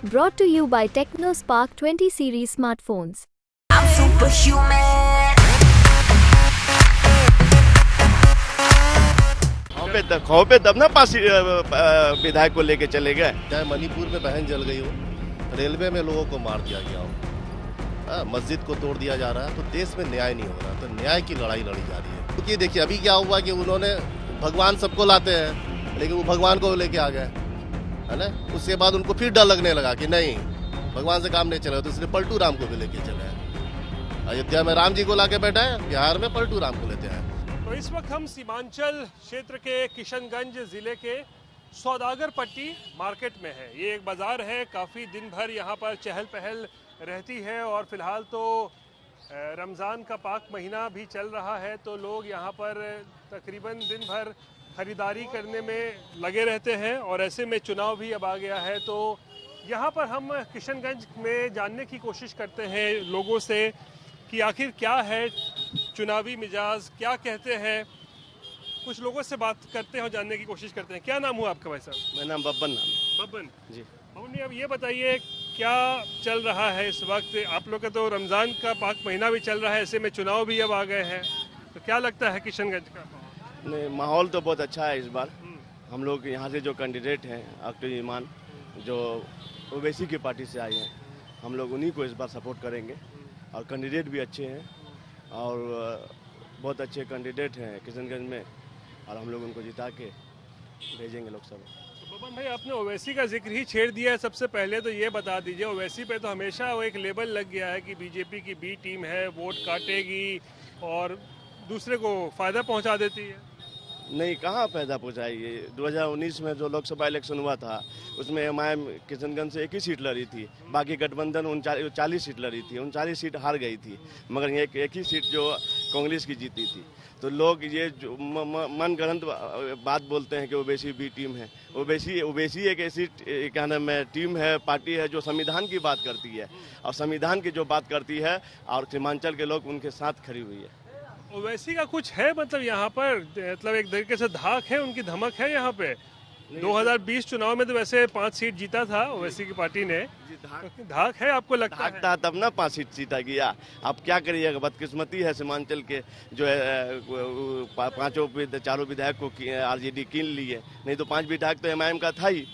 Brought to you by TechnoSpark 20 series smartphones. I'm superhuman. खौफ पे तब ना पास विधायक को लेके चले गए। चाहे मणिपुर में बहन जल गई हो, रेलवे में लोगों को मार दिया गया हो, मस्जिद को तोड़ दिया जा रहा है, तो देश में न्याय नहीं हो रहा। तो न्याय की लड़ाई लड़ी जा रही है। क्योंकि देखिए अभी क्या हुआ कि उन्होंने भगवान सबको लाते हैं, लेकिन वो भगवान को लेके आ गए, है ना। उसके बाद उनको फिर डर लगने लगा कि नहीं भगवान से काम नहीं चलेगा, तो इसलिए पलटू राम को भी लेके चले हैं। अयोध्या में राम जी को लाके बैठा है, बिहार में पलटू राम को लेते हैं। तो इस वक्त हम सीमांचल क्षेत्र के किशनगंज जिले के सौदागर पट्टी मार्केट में है। ये एक बाजार है, काफ़ी दिन भर यहाँ पर चहल पहल रहती है और फिलहाल तो रमज़ान का पाक महीना भी चल रहा है, तो लोग यहाँ पर तकरीबन दिन भर ख़रीदारी करने में लगे रहते हैं। और ऐसे में चुनाव भी अब आ गया है, तो यहाँ पर हम किशनगंज में जानने की कोशिश करते हैं लोगों से कि आखिर क्या है चुनावी मिजाज, क्या कहते हैं। कुछ लोगों से बात करते हैं और जानने की कोशिश करते हैं। क्या नाम हुआ आपका भाई साहब? मेरा नाम बब्बन नाम है। बब्बन जी। बब्बन जी, अब ये बताइए क्या चल रहा है इस वक्त? आप लोग का तो रमज़ान का पाक महीना भी चल रहा है, ऐसे में चुनाव भी अब आ गए हैं, तो क्या लगता है किशनगंज का? नहीं, माहौल तो बहुत अच्छा है इस बार। हम लोग यहाँ से जो कैंडिडेट हैं अख्तर ईमान, जो ओवैसी की पार्टी से आए हैं, हम लोग उन्हीं को इस बार सपोर्ट करेंगे। और कैंडिडेट भी अच्छे हैं और बहुत अच्छे कैंडिडेट हैं किशनगंज में, और हम लोग उनको जिता के भेजेंगे लोकसभा। तो बब्बन भाई, आपने ओवैसी का जिक्र ही छेड़ दिया है। सबसे पहले तो ये बता दीजिए, ओवैसी पे तो हमेशा वो एक लेबल लग गया है कि बीजेपी की बी टीम है, वोट काटेगी और दूसरे को फ़ायदा पहुंचा देती है। नहीं, कहाँ पैदा पहुँचाई। 2019 में जो लोकसभा इलेक्शन हुआ था उसमें एमआईएम किशनगंज से एक ही सीट लड़ी थी, बाकी गठबंधन 40 सीट लड़ी थी, 39 सीट हार गई थी, मगर एक ही सीट जो कांग्रेस की जीती थी। तो लोग ये जो मनगढ़ंत बात बोलते हैं कि ओवैसी बी टीम है। ओवैसी एक ऐसी क्या नाम है टीम है, पार्टी है जो संविधान की बात करती है, और संविधान की जो बात करती है और सीमांचल के लोग उनके साथ खड़ी हुई है। ओवैसी का कुछ है मतलब यहाँ पर, मतलब एक तरीके से धाक है, उनकी धमक है यहाँ पे। 2020 चुनाव में तो वैसे 5 सीट जीता था ओवैसी की पार्टी ने। धाक है आपको लगता है? था तब ना 5 सीट जीता गया। अब क्या करिएगा, बदकिस्मती है सीमांचल के जो है चारों विधायक को आरजेडी कीन लिए, नहीं तो 5 विधायक तो एमआईएम का था ही।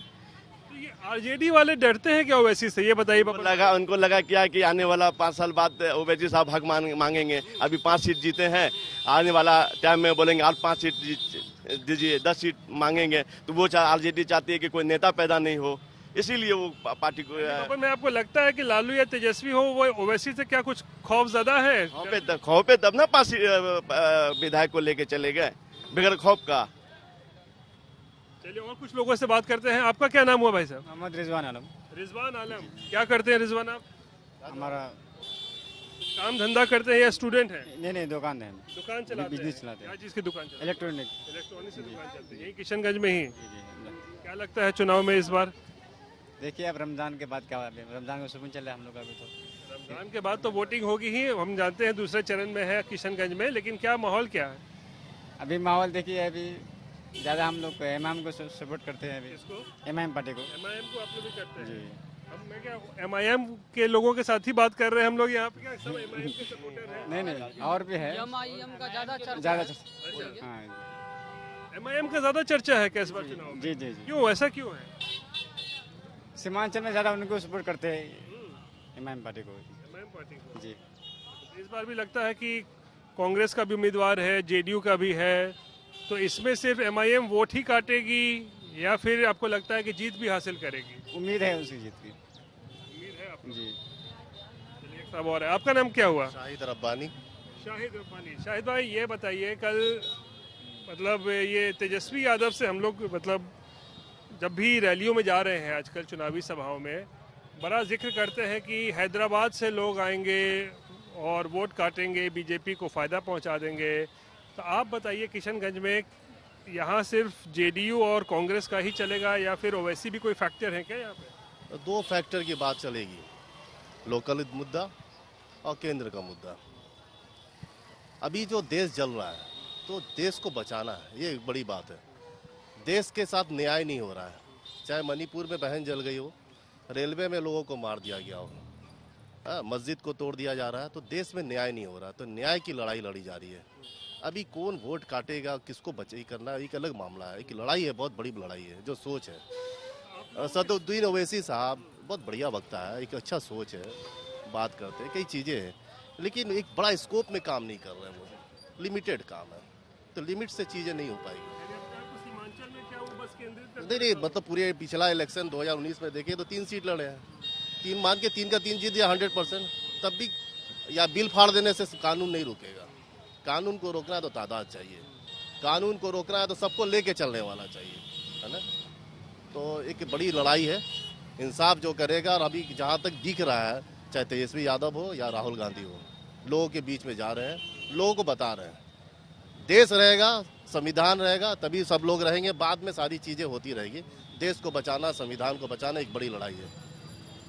ये आरजेडी वाले डरते हैं क्या ओवैसी से, ये बताइए। उनको लगा क्या कि आने वाला 5 साल बाद ओवैसी साहब हक मांगेंगे। अभी 5 सीट जीते हैं, आने वाला टाइम में बोलेंगे और 5 सीट दीजिए, 10 सीट मांगेंगे। तो वो आरजेडी चाहती है कि कोई नेता पैदा नहीं हो, इसीलिए वो पार्टी को। मैं आपको लगता है कि लालू या तेजस्वी हो, वो ओवैसी से क्या कुछ खौफ ज्यादा है? खौफ पे तब ना 5 विधायक को लेके चले गए, बगैर खौफ का। चलिए और कुछ लोगों से बात करते हैं। आपका क्या नाम हुआ भाई साहब? मोहम्मद रिजवान आलम। रिजवान आलम, क्या करते हैं रिजवान आप? हमारा काम धंधा करते हैं या स्टूडेंट हैं? नहीं दुकान है, दुकान चलाते हैं। बिजनेस चलाते हैं। क्या चीज़ की दुकान चलाते हैं? इलेक्ट्रॉनिक से दुकान चलती है, यही किशनगंज में ही। जी। क्या लगता है चुनाव में इस बार? देखिए अब रमजान के बाद क्या है, रमजान का सुकून चल रहा है हम लोग का अभी तो। रमजान के बाद तो वोटिंग होगी ही, हम जानते हैं दूसरे चरण में है किशनगंज में, लेकिन क्या माहौल क्या है अभी? माहौल देखिए अभी ज़्यादा हम लोग एमआईएम को सपोर्ट करते हैं अभी। इसको? एमआईएम पार्टी को। एमआईएम को आप लोग भी करते हैं? जी। अब मैं क्या एमआईएम के लोगों के साथ ही बात कर रहे हैं हम लोग यहाँ पे, क्या सब एमआईएम के सपोर्टर हैं? नहीं और भी है। एमआईएम का ज़्यादा हाँ एमआईएम का ज्यादा चर्चा है क्या इस बार चुनाव में? जी। क्यों, ऐसा क्यों है? सीमांचल में ज़्यादा उनको सपोर्ट करते हैं, एमआईएम पार्टी को। एमआईएम पार्टी को जी। इस बार भी लगता है कि कांग्रेस का भी उम्मीदवार है, जेडीयू का भी है, तो इसमें सिर्फ एमआईएम वोट ही काटेगी या फिर आपको लगता है कि जीत भी हासिल करेगी? उम्मीद है उसकी जीत की। उम्मीद है आपको? जी। चलिए एक सब और है। आपका नाम क्या हुआ? शाहिद रब्बानी। शाहिद रब्बानी। शाहिद भाई ये बताइए, कल मतलब ये तेजस्वी यादव से हम लोग मतलब जब भी रैलियों में जा रहे हैं आजकल चुनावी सभाओं में, बड़ा जिक्र करते हैं कि हैदराबाद से लोग आएंगे और वोट काटेंगे, बीजेपी को फ़ायदा पहुंचा देंगे। तो आप बताइए किशनगंज में यहाँ सिर्फ जेडीयू और कांग्रेस का ही चलेगा या फिर ओवैसी भी कोई फैक्टर है क्या यहाँ पे? 2 फैक्टर की बात चलेगी, लोकल मुद्दा और केंद्र का मुद्दा। अभी जो देश जल रहा है तो देश को बचाना है, ये एक बड़ी बात है। देश के साथ न्याय नहीं हो रहा है। चाहे मणिपुर में बहन जल गई हो, रेलवे में लोगों को मार दिया गया हो, मस्जिद को तोड़ दिया जा रहा है, तो देश में न्याय नहीं हो रहा, तो न्याय की लड़ाई लड़ी जा रही है। अभी कौन वोट काटेगा, किसको बचाई करना, एक अलग मामला है, एक लड़ाई है, बहुत बड़ी लड़ाई है, जो सोच है। सदुद्दीन ओवैसी साहब बहुत बढ़िया वक्ता है, एक अच्छा सोच है, बात करते हैं, कई चीज़ें हैं, लेकिन एक बड़ा स्कोप में काम नहीं कर रहे हैं, वो लिमिटेड काम है, तो लिमिट से चीज़ें नहीं हो पाएगी। सीमांचल में क्या वो बस केंद्रित नहीं, मतलब पूरे पिछला इलेक्शन 2019 में देखे तो 3 सीट लड़े हैं, 3 मान के 3 का 3 जीत दिया 100%, तब भी या बिल फाड़ देने से कानून नहीं रुकेगा। कानून को रोकना है तो तादाद चाहिए, कानून को रोकना है तो सबको लेके चलने वाला चाहिए, है ना। तो एक बड़ी लड़ाई है, इंसाफ जो करेगा, और अभी जहाँ तक दिख रहा है, चाहे तेजस्वी यादव हो या राहुल गांधी हो, लोगों के बीच में जा रहे हैं, लोगों को बता रहे हैं देश रहेगा, संविधान रहेगा, तभी सब लोग रहेंगे, बाद में सारी चीज़ें होती रहेगी। देश को बचाना, संविधान को बचाना एक बड़ी लड़ाई है।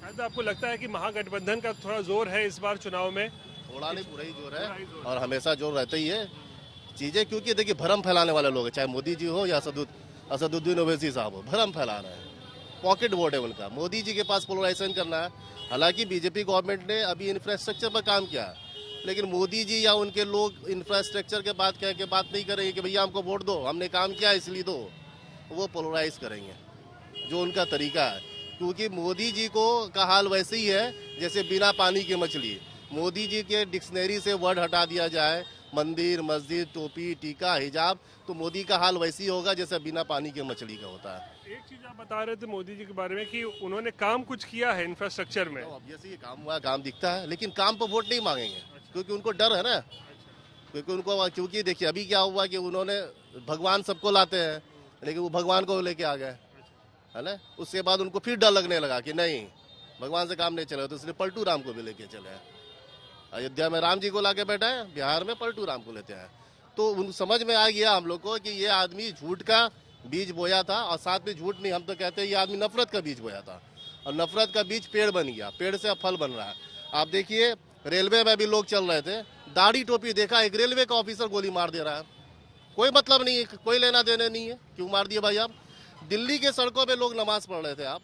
शायद आपको लगता है कि महागठबंधन का थोड़ा जोर है इस बार चुनाव में? थोड़ा नहीं, पूरा ही जोर है, और हमेशा जोर रहता ही है चीज़ें, क्योंकि देखिए भ्रम फैलाने वाले लोग हैं, चाहे मोदी जी हो या असदुद्दीन ओवैसी साहब हो, भ्रम फैला रहे हैं, पॉकेट वोट है उनका। मोदी जी के पास पोलराइजेशन करना है। हालांकि बीजेपी गवर्नमेंट ने अभी इंफ्रास्ट्रक्चर पर काम किया है, लेकिन मोदी जी या उनके लोग इंफ्रास्ट्रक्चर के बात कह के बात नहीं करेंगे कि भैया हमको वोट दो, हमने काम किया इसलिए दो। वो पोलराइज करेंगे, जो उनका तरीका है, क्योंकि मोदी जी को का हाल वैसे ही है जैसे बिना पानी की मछली। मोदी जी के डिक्शनरी से वर्ड हटा दिया जाए, मंदिर, मस्जिद, टोपी, टीका, हिजाब, तो मोदी का हाल वैसे ही होगा जैसे बिना पानी के मछली का होता है। एक चीज आप बता रहे थे मोदी जी के बारे में कि उन्होंने काम कुछ किया है इंफ्रास्ट्रक्चर में। तो अब जैसे ये काम हुआ, काम दिखता है, लेकिन काम पर वोट नहीं मांगेंगे, क्योंकि उनको डर है ना, क्योंकि देखिए अभी क्या हुआ कि उन्होंने भगवान सबको लाते हैं, लेकिन वो भगवान को लेके आ गए, है ना। उसके बाद उनको फिर डर लगने लगा कि नहीं, भगवान से काम नहीं चलेगा, तो इसलिए पलटू राम को भी लेके चले हैं। अयोध्या में राम जी को लाके बैठा है, बिहार में पलटू राम को लेते हैं। तो उन समझ में आ गया हम लोग को कि ये आदमी झूठ का बीज बोया था, और साथ में झूठ नहीं, हम तो कहते हैं ये आदमी नफरत का बीज बोया था, और नफरत का बीज पेड़ बन गया, पेड़ से अब फल बन रहा है। आप देखिए रेलवे में भी लोग चल रहे थे, दाढ़ी टोपी देखा, एक रेलवे का ऑफिसर गोली मार दे रहा है, कोई मतलब नहीं है, कोई लेना देना नहीं है, क्यों मार दिया भाई आप। दिल्ली के सड़कों पे लोग नमाज पढ़ रहे थे आप,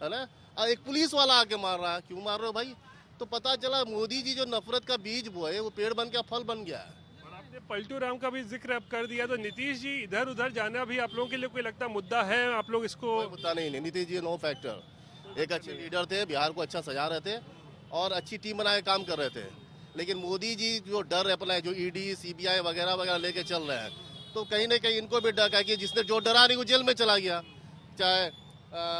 है ना, और एक पुलिस वाला आके मार रहा है, क्यों मार रहे हो भाई। तो पता चला मोदी जी जो नफरत का बीज बोए वो पेड़ बन के फल बन गया है। और आपने पलटू राम का भी जिक्र अब कर दिया, तो नीतीश जी इधर उधर जाना भी आप लोगों के लिए कोई लगता मुद्दा है? आप लोग इसको कोई मुद्दा नहीं है, नीतीश जी नो फैक्टर, एक अच्छे लीडर थे, बिहार को अच्छा सजा रहे थे और अच्छी टीम बना के काम कर रहे थे। लेकिन मोदी जी जो डर अपना है, जो ईडी, सीबीआई वगैरह वगैरह लेके चल रहे हैं, तो कहीं ना कहीं इनको भी डर है कि जिसने जो डरा नहीं वो जेल में चला गया, चाहे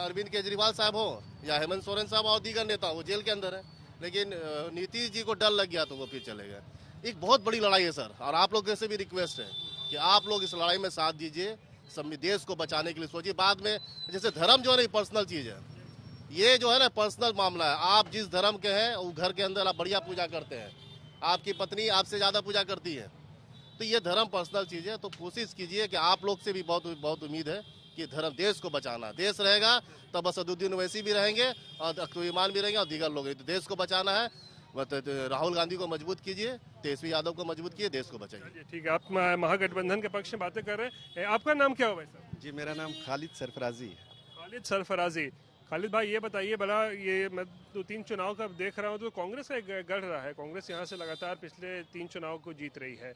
अरविंद केजरीवाल साहब हो या हेमंत सोरेन साहब और दीगर नेता, वो जेल के अंदर है। लेकिन नीतीश जी को डर लग गया तो वो फिर चले गए। एक बहुत बड़ी लड़ाई है सर, और आप लोगों से भी रिक्वेस्ट है कि आप लोग इस लड़ाई में साथ दीजिए, देश को बचाने के लिए सोचिए। बाद में जैसे धर्म जो है ना पर्सनल चीज़ है, ये जो है ना पर्सनल मामला है। आप जिस धर्म के हैं वो घर के अंदर आप बढ़िया पूजा करते हैं, आपकी पत्नी आपसे ज़्यादा पूजा करती है, तो ये धर्म पर्सनल चीज़ है। तो कोशिश कीजिए कि आप लोग से भी बहुत उम्मीद है कि धर्म, देश को बचाना, देश रहेगा तब असदुद्दीन ओवैसी भी रहेंगे और अख्तर ईमान भी रहेंगे और दीगर लोग। तो देश को बचाना है, राहुल गांधी को मजबूत कीजिए, तेजस्वी यादव को मजबूत कीजिए, देश को बचाइए। ठीक है, आप महागठबंधन के पक्ष में बातें कर रहे हैं। आपका नाम क्या हुआ सर? जी, मेरा नाम खालिद सरफराजी है। खालिद सरफराजी। खालिद भाई ये बताइए, बड़ा ये मैं 2-3 चुनाव का देख रहा हूँ तो कांग्रेस का गढ़ रहा है, कांग्रेस यहाँ से लगातार पिछले 3 चुनाव को जीत रही है।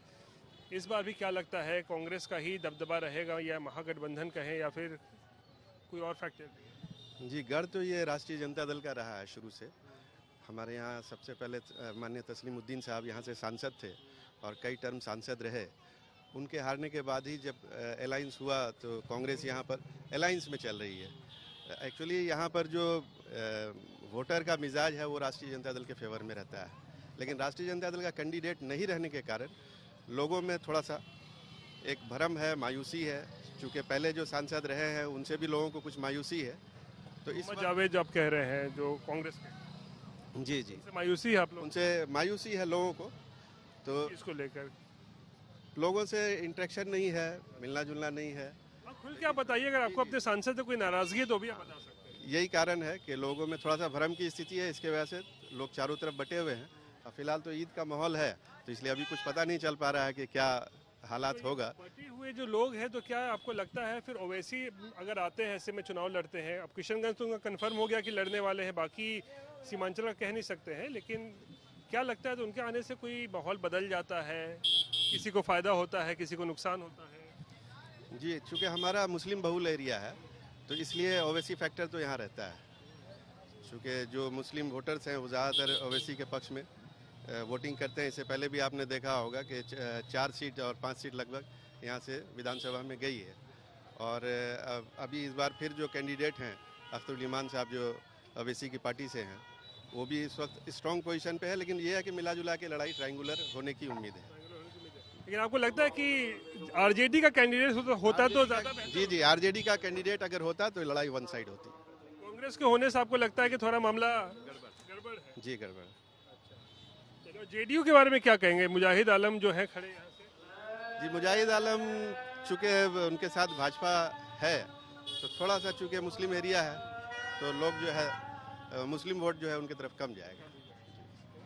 इस बार भी क्या लगता है, कांग्रेस का ही दबदबा रहेगा या महागठबंधन का है या फिर कोई और फैक्टर? जी, गढ़ तो ये राष्ट्रीय जनता दल का रहा है शुरू से। हमारे यहाँ सबसे पहले माननीय तस्लीमुद्दीन साहब यहाँ से सांसद थे और कई टर्म सांसद रहे। उनके हारने के बाद ही जब अलायंस हुआ तो कांग्रेस यहाँ पर अलायंस में चल रही है। एक्चुअली यहाँ पर जो वोटर का मिजाज है वो राष्ट्रीय जनता दल के फेवर में रहता है, लेकिन राष्ट्रीय जनता दल का कैंडिडेट नहीं रहने के कारण लोगों में थोड़ा सा एक भ्रम है, मायूसी है। चूँकि पहले जो सांसद रहे हैं उनसे भी लोगों को कुछ मायूसी है। तो इस जावेद आप कह रहे हैं जो कांग्रेस के, जी मायूसी है आप लोग, उनसे मायूसी है लोगों को। तो इसको लेकर लोगों से इंटरेक्शन नहीं है, मिलना जुलना नहीं है। खुल क्या बताइए, अगर आपको अपने सांसद से कोई नाराजगी है तो भी आप बता सकते हैं। यही कारण है कि लोगों में थोड़ा सा भ्रम की स्थिति है, इसके वजह से लोग चारों तरफ बटे हुए हैं। और फिलहाल तो ईद का माहौल है, तो इसलिए अभी कुछ पता नहीं चल पा रहा है कि क्या हालात होगा। बटे हुए जो लोग हैं, तो क्या आपको लगता है फिर ओवैसी अगर आते हैं ऐसे में चुनाव लड़ते हैं, अब किशनगंज तो कंफर्म हो गया कि लड़ने वाले हैं, बाकी सीमांचल का कह नहीं सकते हैं, लेकिन क्या लगता है तो उनके आने से कोई माहौल बदल जाता है, किसी को फायदा होता है, किसी को नुकसान होता है? जी, चूँकि हमारा मुस्लिम बहुल एरिया है तो इसलिए ओवैसी फैक्टर तो यहाँ रहता है। चूँकि जो मुस्लिम वोटर्स हैं वो ज़्यादातर ओवैसी के पक्ष में वोटिंग करते हैं। इससे पहले भी आपने देखा होगा कि 4 सीट और 5 सीट लगभग यहाँ से विधानसभा में गई है। और अभी इस बार फिर जो कैंडिडेट हैं अख्तरुल ईमान साहब जो ओवैसी की पार्टी से हैं, वो भी इस वक्त स्ट्रॉन्ग पोजीशन पे है, लेकिन ये है कि मिला जुला के लड़ाई ट्रायंगुलर होने की उम्मीद है। लेकिन आपको लगता है कि आरजेडी का कैंडिडेट होता तो ज़्यादा बेहतर? जी जी, आरजेडी का कैंडिडेट अगर होता तो लड़ाई वन साइड होती। कांग्रेस के होने से आपको लगता है कि थोड़ा मामला गड़बड़ है? जी गड़बड़। चलो, जेडीयू के बारे में क्या कहेंगे? मुजाहिद आलम जो है खड़े यहाँ से। जी, मुजाहिद आलम चूँकि उनके साथ भाजपा है तो थोड़ा सा चूँकि मुस्लिम एरिया है तो लोग जो है मुस्लिम वोट जो है उनकी तरफ कम जाएगा।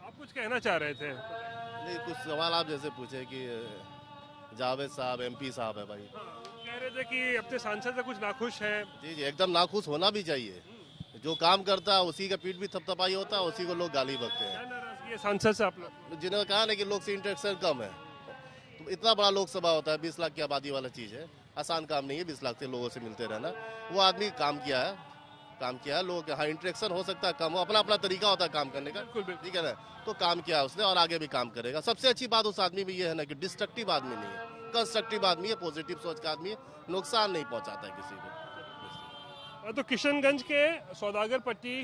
आप कुछ कहना चाह रहे थे? नहीं, कुछ सवाल आप जैसे पूछे कि जावेद साहब एमपी साहब है भाई, कह रहे थे कि अपने सांसद से कुछ नाखुश है। जी जी, एकदम नाखुश होना भी चाहिए। जो काम करता है उसी का पीठ भी थपथपाई होता है, उसी को लोग गाली बकते हैं। क्या नाराजगी है सांसद से आप लोग? जिन्होंने कहा ना कि लोग से इंटरेक्शन कम है, तो इतना बड़ा लोकसभा होता है, 20 लाख की आबादी वाला चीज़ है, आसान काम नहीं है 20 लाख से लोगों से मिलते रहना। वो आदमी काम किया है, लोगों के हाँ इंटरेक्शन हो सकता है कम हो, अपना अपना तरीका होता है काम करने का, ठीक है ना, तो काम किया उसने और आगे भी काम करेगा। सबसे अच्छी बात उस आदमी में ये है ना कि डिस्ट्रक्टिव आदमी नहीं है, कंस्ट्रक्टिव आदमी है, पॉजिटिव सोच का आदमी है, नुकसान नहीं पहुंचाता है किसी को। तो किशनगंज के सौदागर पट्टी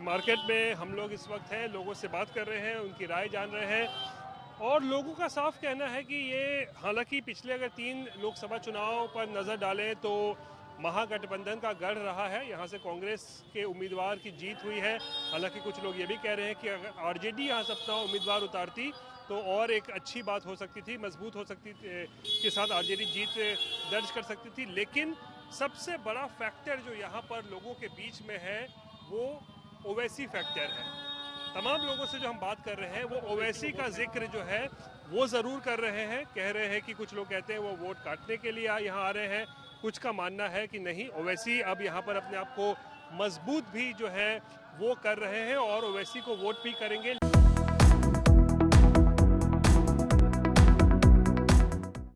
मार्केट में हम लोग इस वक्त हैं, लोगों से बात कर रहे हैं, उनकी राय जान रहे हैं, और लोगों का साफ कहना है कि ये हालांकि पिछले अगर 3 लोकसभा चुनाव पर नज़र डालें तो महागठबंधन का गढ़ रहा है, यहाँ से कांग्रेस के उम्मीदवार की जीत हुई है। हालांकि कुछ लोग ये भी कह रहे हैं कि अगर आरजेडी यहाँ से अपना उम्मीदवार उतारती तो और एक अच्छी बात हो सकती थी, मजबूत हो सकती के साथ आरजेडी जीत दर्ज कर सकती थी। लेकिन सबसे बड़ा फैक्टर जो यहाँ पर लोगों के बीच में है वो ओवैसी फैक्टर है। तमाम लोगों से जो हम बात कर रहे हैं वो ओवैसी का जिक्र जो है वो ज़रूर कर रहे हैं। कह रहे हैं कि कुछ लोग कहते हैं वो वोट काटने के लिए यहाँ आ रहे हैं, कुछ का मानना है कि नहीं, ओवैसी अब यहाँ पर अपने आप को मजबूत भी जो है वो कर रहे हैं और ओवैसी को वोट भी करेंगे।